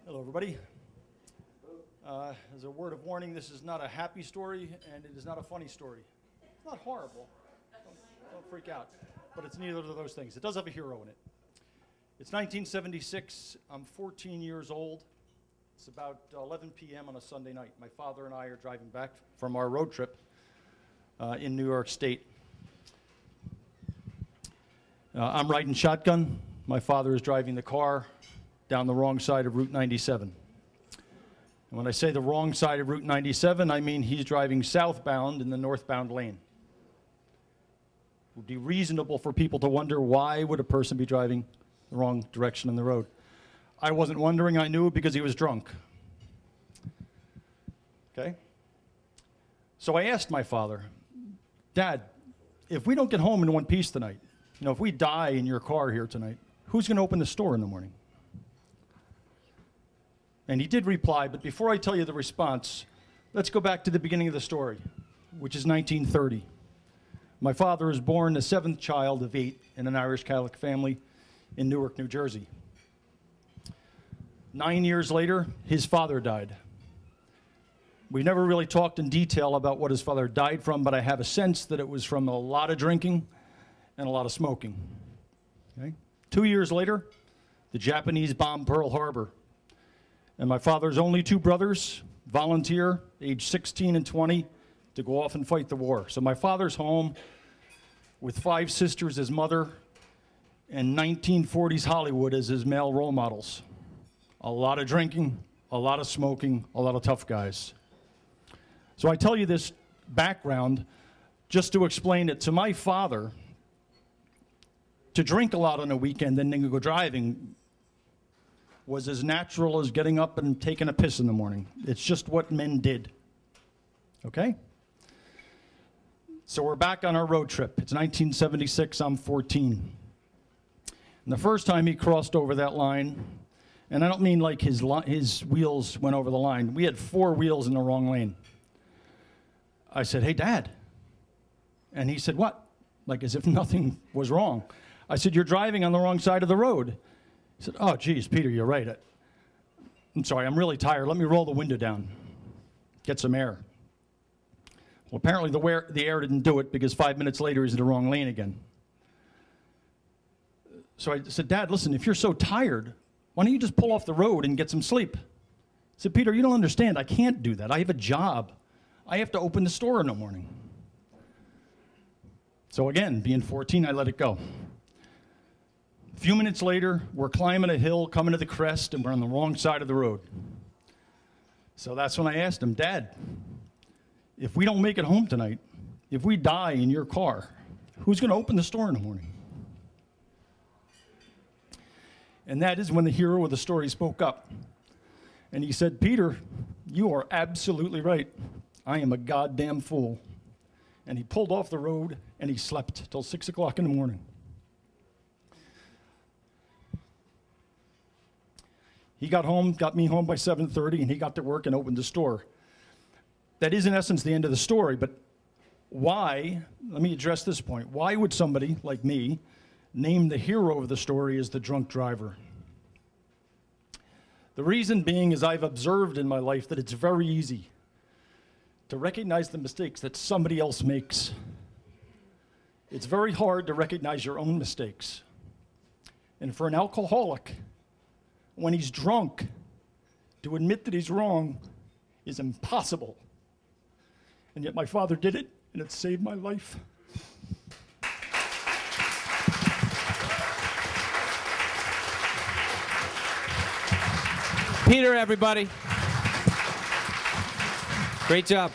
Hello, everybody. As a word of warning, this is not a happy story, and it is not a funny story. It's not horrible. Don't freak out. But it's neither of those things. It does have a hero in it. It's 1976. I'm 14 years old. It's about 11 p.m. on a Sunday night. My father and I are driving back from our road trip in New York State. I'm riding shotgun. My father is driving the car down the wrong side of Route 97. And when I say the wrong side of Route 97, I mean he's driving southbound in the northbound lane. It would be reasonable for people to wonder, why would a person be driving the wrong direction on the road? I wasn't wondering, I knew, because he was drunk. Okay? So I asked my father, Dad, if we don't get home in one piece tonight, you know, if we die in your car here tonight, who's going to open the store in the morning? And he did reply, but before I tell you the response, let's go back to the beginning of the story, which is 1930. My father was born the 7th child of 8 in an Irish Catholic family in Newark, New Jersey. 9 years later, his father died. We never really talked in detail about what his father died from, but I have a sense that it was from a lot of drinking and a lot of smoking. Okay? 2 years later, the Japanese bombed Pearl Harbor. And my father's only 2 brothers volunteer, age 16 and 20, to go off and fight the war. So my father's home with 5 sisters as mother and 1940s Hollywood as his male role models. A lot of drinking, a lot of smoking, a lot of tough guys. So I tell you this background just to explain it. To my father, to drink a lot on a weekend and then go driving was as natural as getting up and taking a piss in the morning. It's just what men did. Okay? So we're back on our road trip. It's 1976, I'm 14. And the first time he crossed over that line, and I don't mean like his wheels went over the line. We had 4 wheels in the wrong lane. I said, hey, Dad. And he said, what? Like as if nothing was wrong. I said, you're driving on the wrong side of the road. He said, oh, geez, Peter, you're right. I'm sorry, I'm really tired. Let me roll the window down, get some air. Well, apparently the air didn't do it because 5 minutes later he's in the wrong lane again. So I said, Dad, listen, if you're so tired, why don't you just pull off the road and get some sleep? I said, Peter, you don't understand. I can't do that. I have a job. I have to open the store in the morning. So again, being 14, I let it go. A few minutes later, we're climbing a hill, coming to the crest, and we're on the wrong side of the road. So that's when I asked him, Dad, if we don't make it home tonight, if we die in your car, who's going to open the store in the morning? And that is when the hero of the story spoke up. And he said, Peter, you are absolutely right. I am a goddamn fool. And he pulled off the road, and he slept till 6 o'clock in the morning. He got me home by 7:30, and he got to work and opened the store. That is, in essence, the end of the story, but why, let me address this point, why would somebody like me name the hero of the story as the drunk driver? The reason being is I've observed in my life that it's very easy to recognize the mistakes that somebody else makes. It's very hard to recognize your own mistakes. And for an alcoholic, when he's drunk, to admit that he's wrong is impossible. And yet my father did it, and it saved my life. Peter, everybody. Great job.